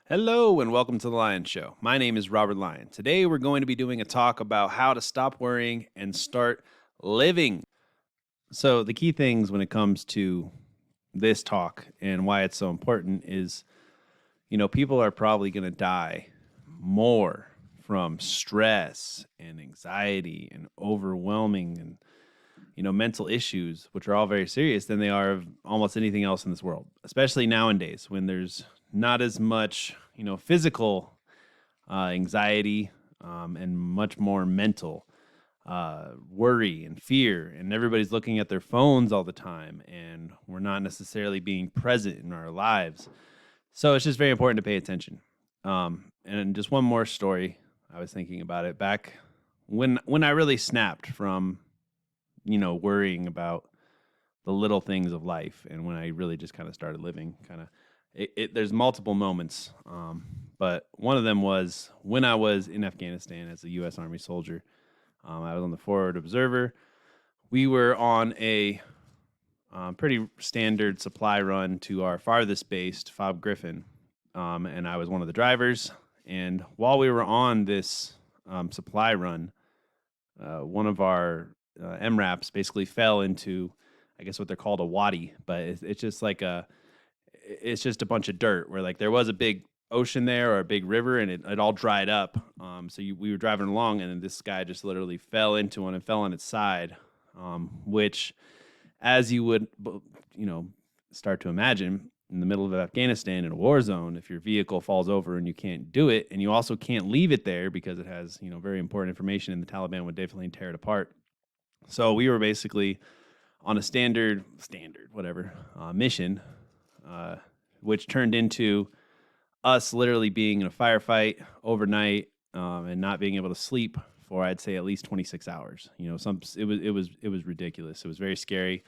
Hello and welcome to the Lyon Show. My name is Robert Lyon. Today we're going to be doing a talk about how to stop worrying and start living. So the key things when it comes to this talk and why it's so important is, people are probably going to die more from stress and anxiety and overwhelming and mental issues, which are all very serious, than they are of almost anything else in this world, especially nowadays when there's not as much, physical anxiety and much more mental worry and fear. And everybody's looking at their phones all the time, and we're not necessarily being present in our lives. So it's just very important to pay attention. And just one more story. I was thinking about it back when I really snapped from, worrying about the little things of life, and when I really just kind of started living there's multiple moments, but one of them was when I was in Afghanistan as a U.S. Army soldier. I was on the forward observer. We were on a pretty standard supply run to our farthest base, Fob Griffin, and I was one of the drivers. And while we were on this supply run, one of our MRAPs basically fell into, I guess, what they're called a wadi, but it's just like it's just a bunch of dirt where like there was a big ocean there or a big river, and it all dried up. We were driving along, and then this guy just literally fell into one and fell on its side, which, as you would, start to imagine, in the middle of Afghanistan in a war zone, if your vehicle falls over and you can't do it, and you also can't leave it there because it has, very important information, and the Taliban would definitely tear it apart. So we were basically on a standard mission, which turned into us literally being in a firefight overnight and not being able to sleep for, I'd say, at least 26 hours. It was ridiculous. It was very scary.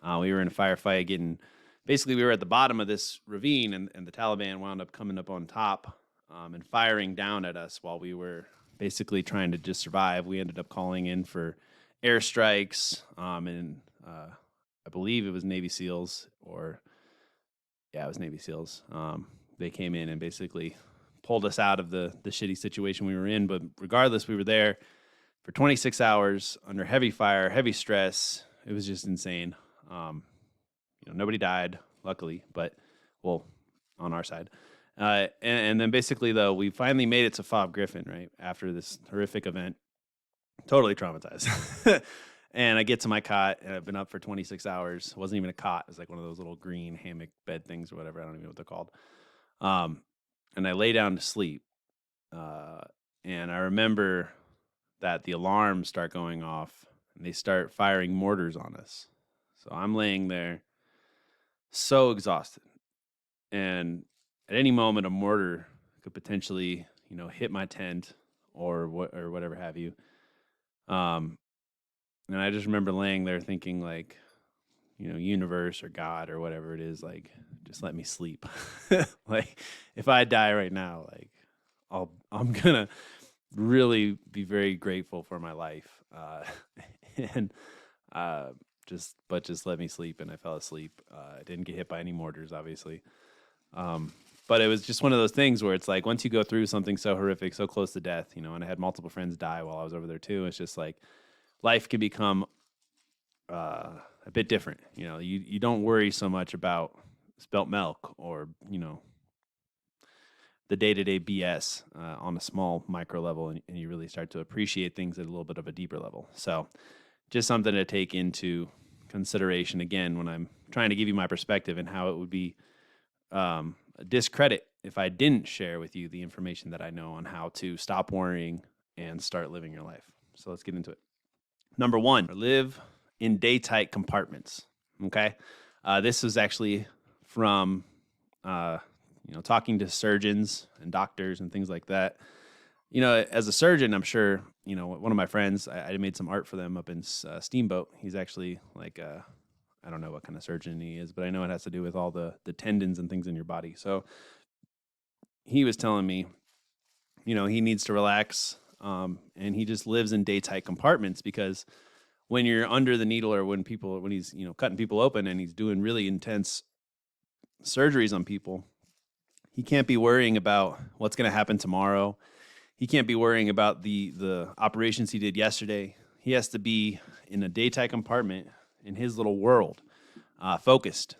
We were in a firefight basically we were at the bottom of this ravine, and the Taliban wound up coming up on top and firing down at us while we were basically trying to just survive. We ended up calling in for airstrikes, and I believe it was Navy SEALs, it was Navy SEALs. They came in and basically pulled us out of the shitty situation we were in. But regardless, we were there for 26 hours under heavy fire, heavy stress. It was just insane. Nobody died, luckily, but, well, on our side. And then basically, though, we finally made it to Fob Griffin, right, after this horrific event. Totally traumatized. And I get to my cot, and I've been up for 26 hours. It wasn't even a cot. It was like one of those little green hammock bed things or whatever. I don't even know what they're called. And I lay down to sleep. And I remember that the alarms start going off, and they start firing mortars on us. So I'm laying there so exhausted. And at any moment, a mortar could potentially, hit my tent or whatever have you. And I just remember laying there thinking, like, universe or God or whatever it is, like, just let me sleep. Like, if I die right now, like, I'm gonna really be very grateful for my life. And just let me sleep. And I fell asleep. I didn't get hit by any mortars, obviously. But it was just one of those things where it's like, once you go through something so horrific, so close to death, and I had multiple friends die while I was over there too. It's just like, life can become a bit different. You don't worry so much about spilt milk or, the day-to-day BS on a small micro level, and you really start to appreciate things at a little bit of a deeper level. So just something to take into consideration, again, when I'm trying to give you my perspective and how it would be a discredit if I didn't share with you the information that I know on how to stop worrying and start living your life. So let's get into it. Number one, live in day-tight compartments, okay? This is actually from, talking to surgeons and doctors and things like that. As a surgeon, I'm sure, one of my friends, I made some art for them up in Steamboat. He's actually like, I don't know what kind of surgeon he is, but I know it has to do with all the tendons and things in your body. So he was telling me, he needs to relax. And he just lives in day-tight compartments because when you're under the needle or when he's, cutting people open and he's doing really intense surgeries on people, He can't be worrying about what's going to happen tomorrow. He can't be worrying about the operations he did yesterday. He has to be in a daytime compartment in his little world, focused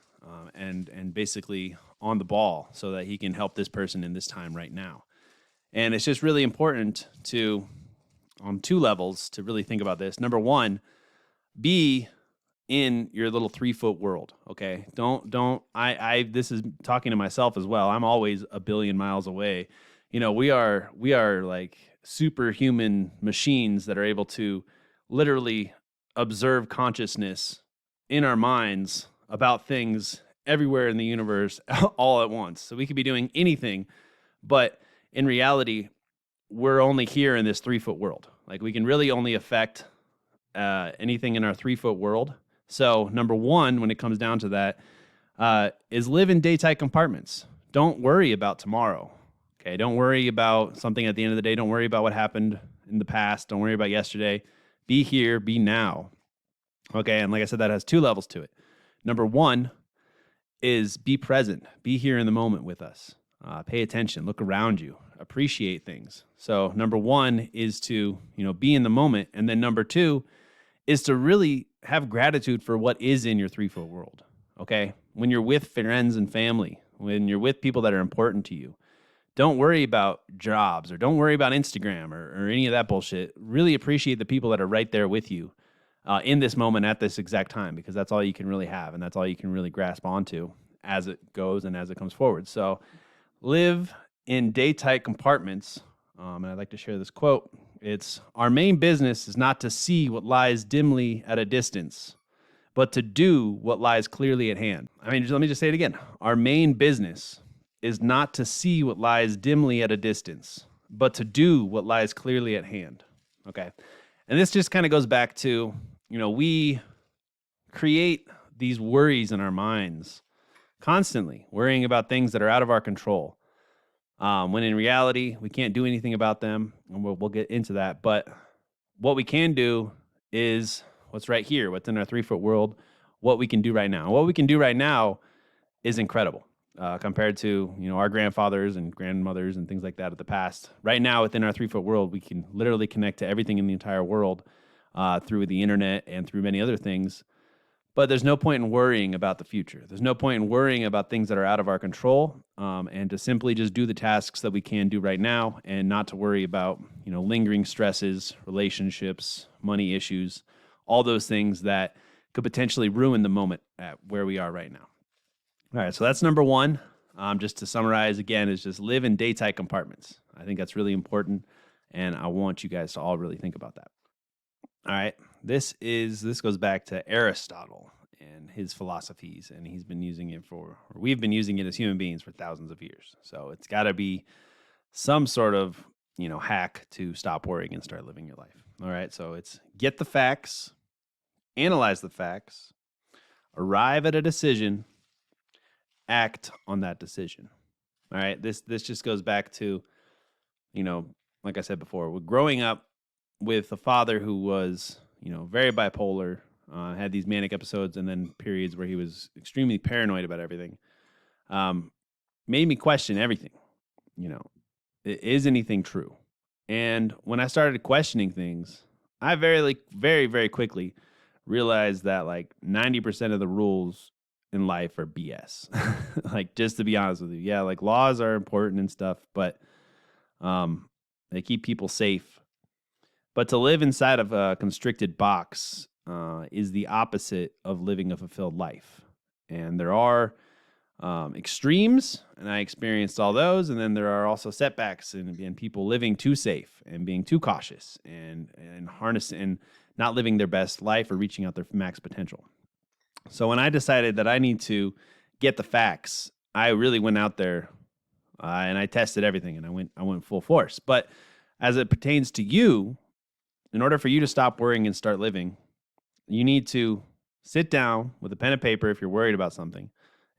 and basically on the ball so that he can help this person in this time right now. And it's just really important to, on two levels, to really think about this. Number one, be in your little 3-foot world. Okay. This is talking to myself as well. I'm always a billion miles away. We are like superhuman machines that are able to literally observe consciousness in our minds about things everywhere in the universe all at once. So we could be doing anything, but in reality, we're only here in this 3-foot world. Like we can really only affect anything in our 3-foot world. So number one, when it comes down to that, is live in daytime compartments. Don't worry about tomorrow. Okay, don't worry about something at the end of the day. Don't worry about what happened in the past. Don't worry about yesterday. Be here, be now. Okay, and like I said, that has two levels to it. Number one is be present. Be here in the moment with us. Pay attention. Look around you. Appreciate things. So number one is to be in the moment, and then number two is to really have gratitude for what is in your 3-foot world. Okay, when you're with friends and family, when you're with people that are important to you, don't worry about jobs or don't worry about Instagram or any of that bullshit. Really appreciate the people that are right there with you in this moment at this exact time, because that's all you can really have and that's all you can really grasp onto as it goes and as it comes forward. So live in daytime compartments. And I'd like to share this quote. It's, "Our main business is not to see what lies dimly at a distance, but to do what lies clearly at hand." I mean, let me just say it again. Our main business is not to see what lies dimly at a distance, but to do what lies clearly at hand. Okay. And this just kind of goes back to, we create these worries in our minds constantly, worrying about things that are out of our control. When in reality, we can't do anything about them, and we'll get into that. But what we can do is what's right here, what's in our 3-foot world, what we can do right now. What we can do right now is incredible compared to our grandfathers and grandmothers and things like that of the past. Right now, within our 3-foot world, we can literally connect to everything in the entire world through the internet and through many other things. But there's no point in worrying about the future. There's no point in worrying about things that are out of our control, and to simply just do the tasks that we can do right now and not to worry about, lingering stresses, relationships, money issues, all those things that could potentially ruin the moment at where we are right now. All right, so that's number one. Just to summarize again, is just live in daytime compartments. I think that's really important, and I want you guys to all really think about that. All right, this goes back to Aristotle and his philosophies, and we've been using it as human beings for thousands of years. So it's got to be some sort of hack to stop worrying and start living your life. All right, so it's get the facts, analyze the facts, arrive at a decision, act on that decision. All right, this just goes back to like I said before, we're growing up with a father who was, very bipolar, had these manic episodes and then periods where he was extremely paranoid about everything, made me question everything. Is anything true? And when I started questioning things, I very, very quickly realized that 90% of the rules in life are BS. Just to be honest with you. Yeah, laws are important and stuff, but they keep people safe. But to live inside of a constricted box is the opposite of living a fulfilled life. And there are extremes, and I experienced all those. And then there are also setbacks and people living too safe and being too cautious and harnessing and not living their best life or reaching out their max potential. So when I decided that I need to get the facts, I really went out there and I tested everything, and I went full force. But as it pertains to you, in order for you to stop worrying and start living, you need to sit down with a pen and paper if you're worried about something.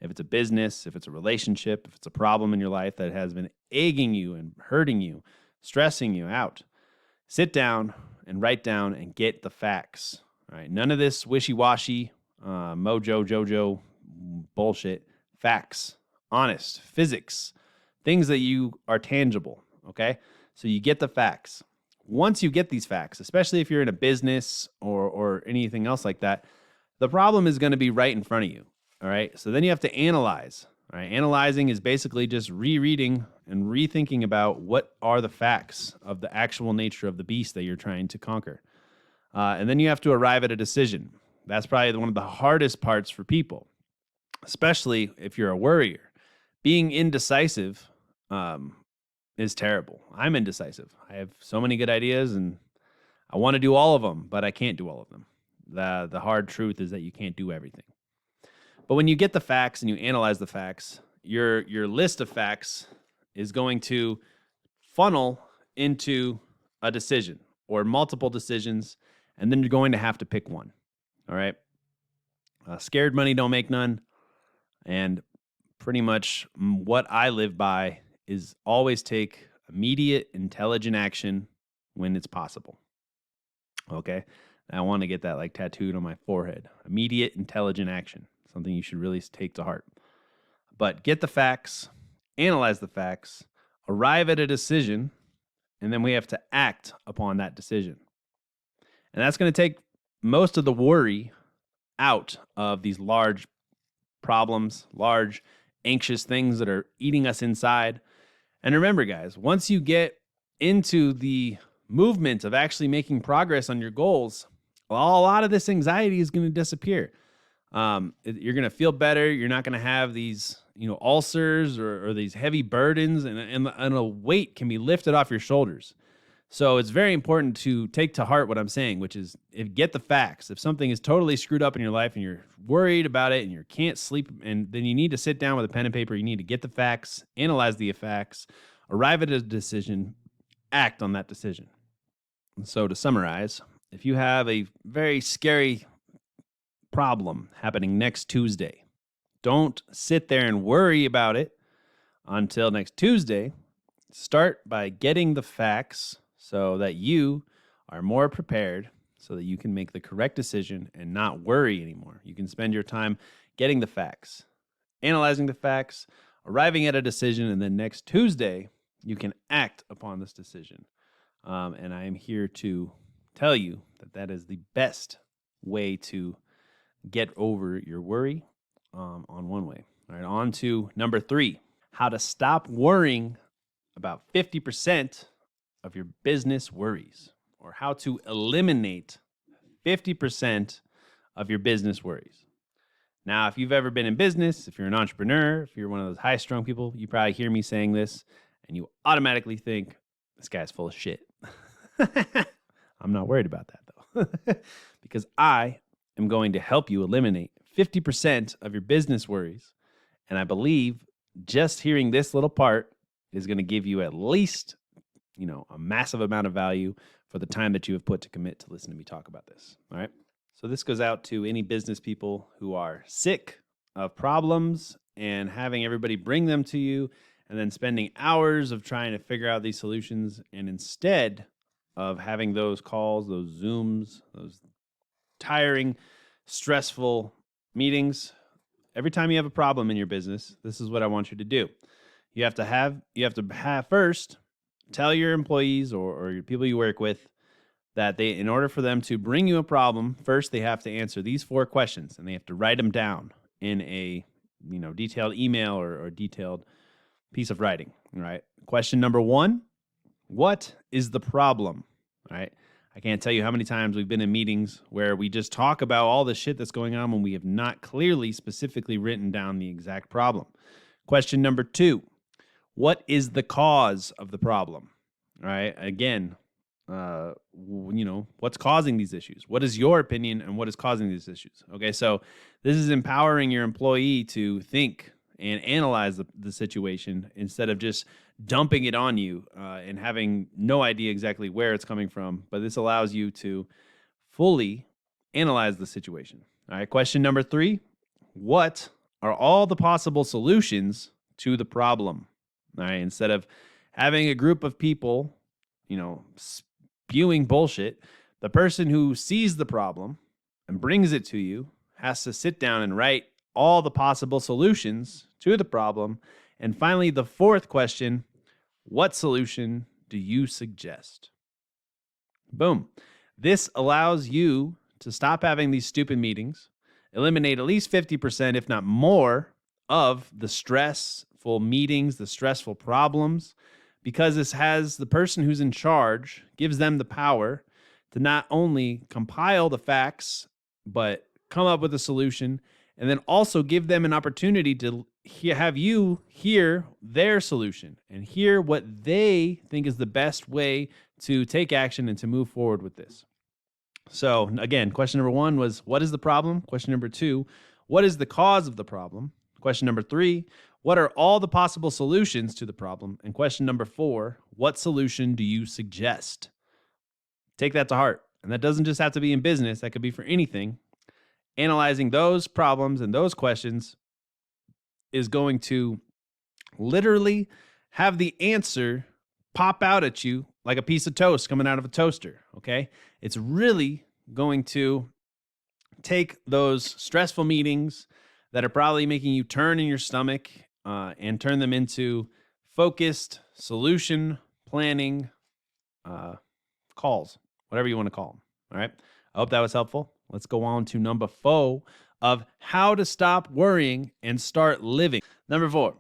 If it's a business, if it's a relationship, if it's a problem in your life that has been egging you and hurting you, stressing you out, sit down and write down and get the facts. All right, none of this wishy-washy, mojo, jojo bullshit. Facts, honest, physics, things that you are tangible, okay? So you get the facts. Once you get these facts, especially if you're in a business or anything else like that, the problem is going to be right in front of you, all right? So then you have to analyze, all right? Analyzing is basically just rereading and rethinking about what are the facts of the actual nature of the beast that you're trying to conquer. And then you have to arrive at a decision. That's probably one of the hardest parts for people, especially if you're a worrier. Being indecisive is terrible. I'm indecisive. I have so many good ideas and I want to do all of them, but I can't do all of them. The hard truth is that you can't do everything. But when you get the facts and you analyze the facts, your list of facts is going to funnel into a decision or multiple decisions, and then you're going to have to pick one. All right? Scared money don't make none. And pretty much what I live by is always take immediate, intelligent action when it's possible. Okay? I want to get that like tattooed on my forehead. Immediate, intelligent action. Something you should really take to heart. But get the facts, analyze the facts, arrive at a decision, and then we have to act upon that decision. And that's going to take most of the worry out of these large problems, large, anxious things that are eating us inside. And remember, guys, once you get into the movement of actually making progress on your goals, well, a lot of this anxiety is going to disappear. You're going to feel better. You're not going to have these, ulcers or these heavy burdens, and a weight can be lifted off your shoulders. So it's very important to take to heart what I'm saying, which is get the facts. If something is totally screwed up in your life and you're worried about it and you can't sleep, and then you need to sit down with a pen and paper. You need to get the facts, analyze the facts, arrive at a decision, act on that decision. And so to summarize, if you have a very scary problem happening next Tuesday, don't sit there and worry about it until next Tuesday. Start by getting the facts so that you are more prepared, so that you can make the correct decision and not worry anymore. You can spend your time getting the facts, analyzing the facts, arriving at a decision, and then next Tuesday, you can act upon this decision. And I am here to tell you that that is the best way to get over your worry on one way. All right, on to number 3, how to stop worrying about 50% of your business worries, or how to eliminate 50% of your business worries. Now, if you've ever been in business, if you're an entrepreneur, if you're one of those high-strung people, you probably hear me saying this, and you automatically think, this guy's full of shit. I'm not worried about that, though, because I am going to help you eliminate 50% of your business worries, and I believe just hearing this little part is going to give you at least a massive amount of value for the time that you have put to commit to listen to me talk about this. All right. So this goes out to any business people who are sick of problems and having everybody bring them to you and then spending hours of trying to figure out these solutions. And instead of having those calls, those Zooms, those tiring, stressful meetings, every time you have a problem in your business, this is what I want you to do. You have to have first, tell your employees or your people you work with that in order for them to bring you a problem, first they have to answer these 4 questions, and they have to write them down in a detailed email or detailed piece of writing. All right. Question number 1: what is the problem? All right. I can't tell you how many times we've been in meetings where we just talk about all the shit that's going on when we have not clearly, specifically written down the exact problem. Question number 2: what is the cause of the problem? All right. Again, what's causing these issues? What is your opinion and what is causing these issues? Okay. So this is empowering your employee to think and analyze the situation instead of just dumping it on you and having no idea exactly where it's coming from. But this allows you to fully analyze the situation. All right. Question number 3: what are all the possible solutions to the problem? All right. Instead of having a group of people, spewing bullshit, the person who sees the problem and brings it to you has to sit down and write all the possible solutions to the problem And finally, the fourth question, what solution do you suggest? Boom. This allows you to stop having these stupid meetings, eliminate at least 50%, if not more, of the stressful meetings, the stressful problems, because this has the person who's in charge, gives them the power to not only compile the facts, but come up with a solution, and then also give them an opportunity to have you hear their solution and hear what they think is the best way to take action and to move forward with this. So again, question number 1 was, what is the problem? Question number 2, what is the cause of the problem? Question number 3, what are all the possible solutions to the problem? And question number 4, what solution do you suggest? Take that to heart. And that doesn't just have to be in business. That could be for anything. Analyzing those problems and those questions is going to literally have the answer pop out at you like a piece of toast coming out of a toaster, okay? It's really going to take those stressful meetings that are probably making you turn in your stomach and turn them into focused solution planning calls, whatever you want to call them, all right? I hope that was helpful. Let's go on to number 4 of how to stop worrying and start living. Number 4,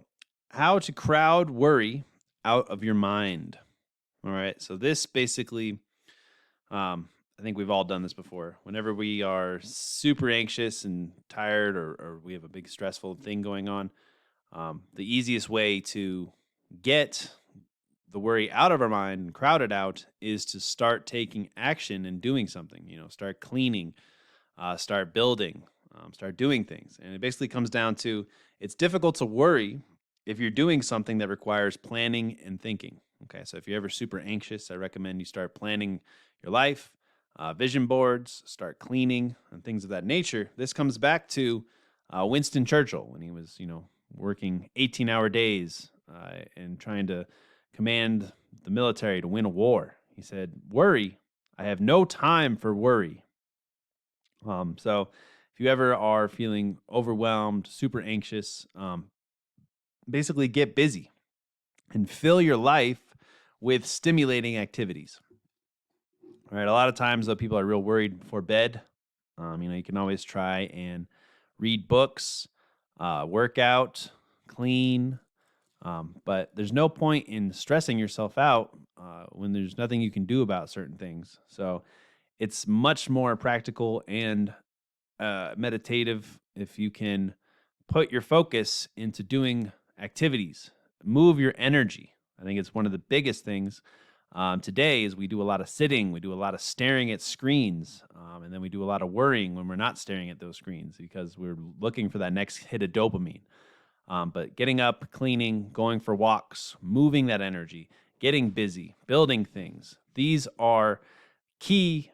how to crowd worry out of your mind. All right, so this basically, I think we've all done this before. Whenever we are super anxious and tired or we have a big stressful thing going on, the easiest way to get the worry out of our mind and crowd it out is to start taking action and doing something. Start cleaning, start building, start doing things. And it basically comes down to, it's difficult to worry if you're doing something that requires planning and thinking. Okay, so if you're ever super anxious, I recommend you start planning your life, vision boards, start cleaning, and things of that nature. This comes back to Winston Churchill when he was, working 18-hour days and trying to command the military to win a war. He said, "Worry, I have no time for worry." So if you ever are feeling overwhelmed, super anxious, basically get busy and fill your life with stimulating activities. All right, a lot of times though, people are real worried before bed. You can always try and read books, work out, clean, but there's no point in stressing yourself out when there's nothing you can do about certain things. So it's much more practical and meditative if you can put your focus into doing activities, move your energy. I think it's one of the biggest things today is we do a lot of sitting, we do a lot of staring at screens, and then we do a lot of worrying when we're not staring at those screens because we're looking for that next hit of dopamine. But getting up, cleaning, going for walks, moving that energy, getting busy, building things, these are key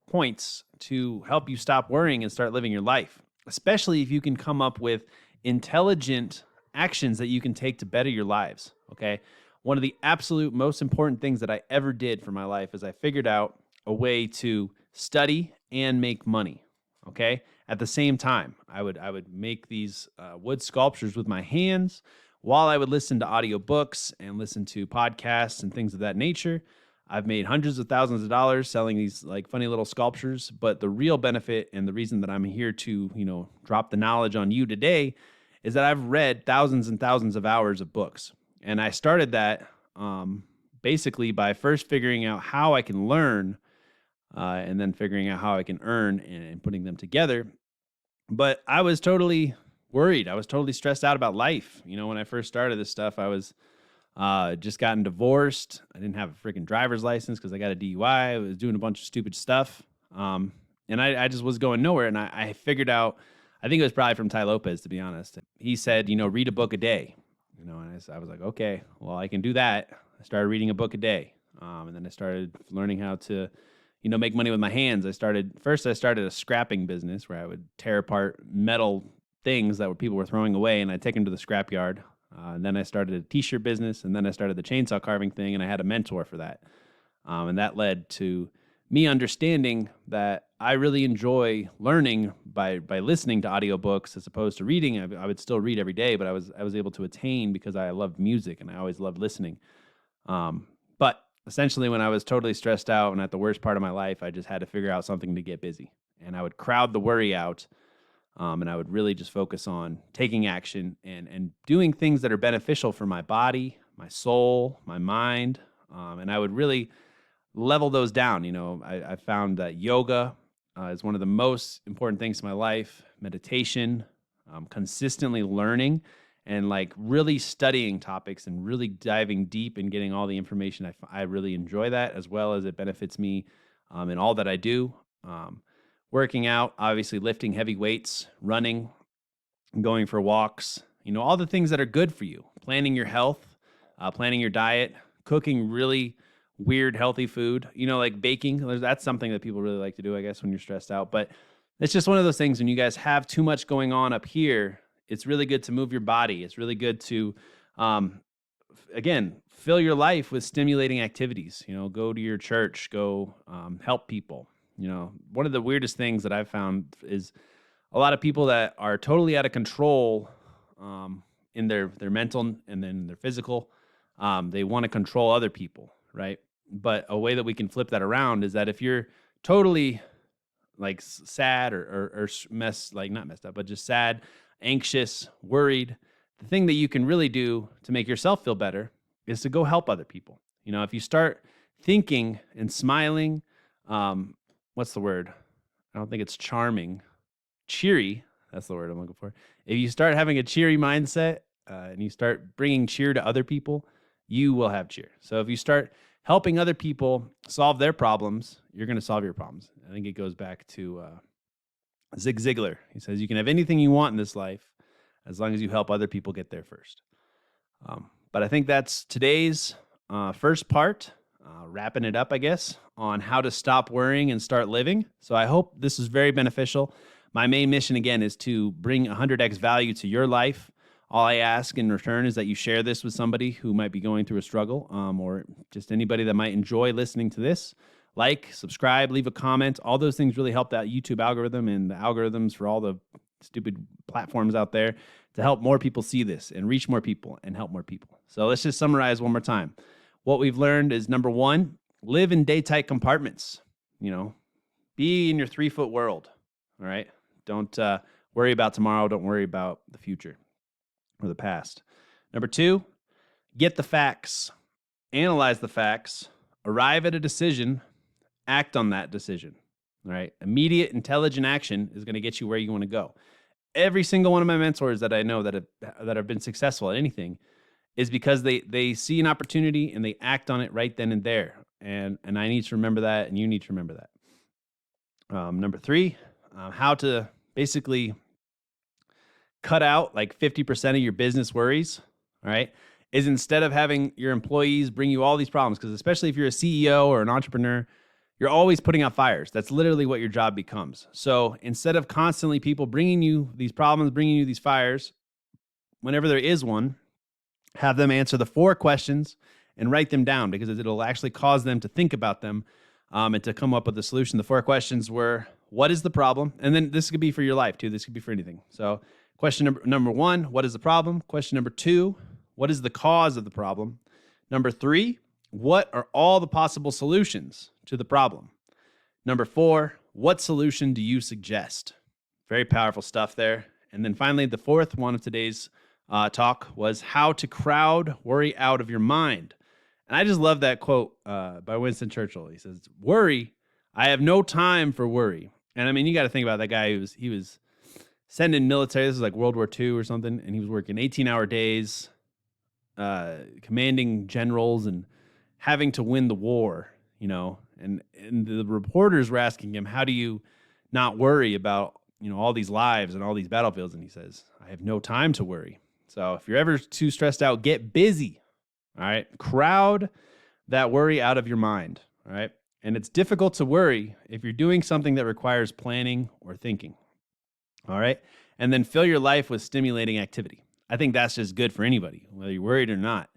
points to help you stop worrying and start living your life, especially if you can come up with intelligent actions that you can take to better your lives, okay? One of the absolute most important things that I ever did for my life is I figured out a way to study and make money, okay? At the same time, I would make these wood sculptures with my hands while I would listen to audiobooks and listen to podcasts and things of that nature. I've made hundreds of thousands of dollars selling these like funny little sculptures, but the real benefit and the reason that I'm here to, drop the knowledge on you today is that I've read thousands and thousands of hours of books. And I started that basically by first figuring out how I can learn and then figuring out how I can earn and putting them together. But I was totally worried. I was totally stressed out about life. When I first started this stuff, I was just gotten divorced. I didn't have a freaking driver's license because I got a DUI. I was doing a bunch of stupid stuff. And I just was going nowhere. And I figured out, I think it was probably from Ty Lopez, to be honest. He said, read a book a day. And I was like, okay, well, I can do that. I started reading a book a day. And then I started learning how to, make money with my hands. I started a scrapping business where I would tear apart metal things that people were throwing away, and I'd take them to the scrapyard. And then I started a t-shirt business, and then I started the chainsaw carving thing, and I had a mentor for that. And that led to me understanding that I really enjoy learning by listening to audiobooks as opposed to reading. I would still read every day, but I was able to attain because I loved music and I always loved listening. But essentially, when I was totally stressed out and at the worst part of my life, I just had to figure out something to get busy. And I would crowd the worry out, and I would really just focus on taking action and doing things that are beneficial for my body, my soul, my mind. And I would really level those down. I found that yoga is one of the most important things in my life, meditation, consistently learning, and like really studying topics and really diving deep and getting all the information. I really enjoy that, as well as it benefits me in all that I do. Working out, obviously lifting heavy weights, running, going for walks, all the things that are good for you, planning your health, planning your diet, cooking really weird, healthy food, like baking. That's something that people really like to do, I guess, when you're stressed out. But it's just one of those things when you guys have too much going on up here, it's really good to move your body. It's really good to, again, fill your life with stimulating activities. Go to your church, go help people. One of the weirdest things that I've found is a lot of people that are totally out of control in their mental and then their physical. They want to control other people, right? But a way that we can flip that around is that if you're totally like sad or not messed up, but just sad, anxious, worried, the thing that you can really do to make yourself feel better is to go help other people. If you start thinking and smiling, what's the word? I don't think it's charming. Cheery. That's the word I'm looking for. If you start having a cheery mindset and you start bringing cheer to other people, you will have cheer. So if you start helping other people solve their problems, you're going to solve your problems. I think it goes back to Zig Ziglar. He says, you can have anything you want in this life as long as you help other people get there first. But I think that's today's first part, wrapping it up, I guess, on how to stop worrying and start living. So I hope this is very beneficial. My main mission, again, is to bring 100x value to your life. All I ask in return is that you share this with somebody who might be going through a struggle, or just anybody that might enjoy listening to this. Like, subscribe, leave a comment. All those things really help that YouTube algorithm and the algorithms for all the stupid platforms out there to help more people see this and reach more people and help more people. So let's just summarize one more time. What we've learned is, number one, live in day-tight compartments. Be in your 3-foot world, all right? Don't worry about tomorrow. Don't worry about the future or the past. Number two, get the facts, analyze the facts, arrive at a decision, act on that decision. All right. Immediate, intelligent action is going to get you where you want to go. Every single one of my mentors that I know that have been successful at anything is because they see an opportunity and they act on it right then and there. And I need to remember that, and you need to remember that. Number three, how to basically cut out like 50% of your business worries, all right, is instead of having your employees bring you all these problems, because especially if you're a CEO or an entrepreneur, you're always putting out fires. That's literally what your job becomes. So instead of constantly people bringing you these problems, bringing you these fires, whenever there is one, have them answer the 4 questions and write them down, because it'll actually cause them to think about them and to come up with a solution. The 4 questions were, what is the problem? And then this could be for your life too. This could be for anything. So question number 1, what is the problem? Question number 2, what is the cause of the problem? Number 3, what are all the possible solutions to the problem? Number 4, what solution do you suggest? Very powerful stuff there. And then finally, the 4th one of today's talk was how to crowd worry out of your mind. And I just love that quote by Winston Churchill. He says, worry, I have no time for worry. And I mean, you got to think about that guy he was sending military. This is like World War II or something. And he was working 18-hour days, commanding generals and having to win the war, and the reporters were asking him, how do you not worry about, all these lives and all these battlefields? And he says, I have no time to worry. So if you're ever too stressed out, get busy. All right. Crowd that worry out of your mind. All right. And it's difficult to worry if you're doing something that requires planning or thinking. All right. And then fill your life with stimulating activity. I think that's just good for anybody, whether you're worried or not.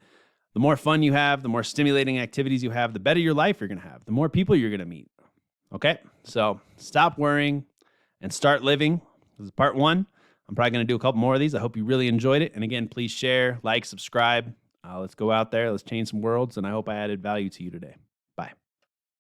The more fun you have, the more stimulating activities you have, the better your life you're going to have, the more people you're going to meet. Okay, so stop worrying and start living. This is part 1. I'm probably going to do a couple more of these. I hope you really enjoyed it. And again, please share, like, subscribe. Let's go out there. Let's change some worlds. And I hope I added value to you today.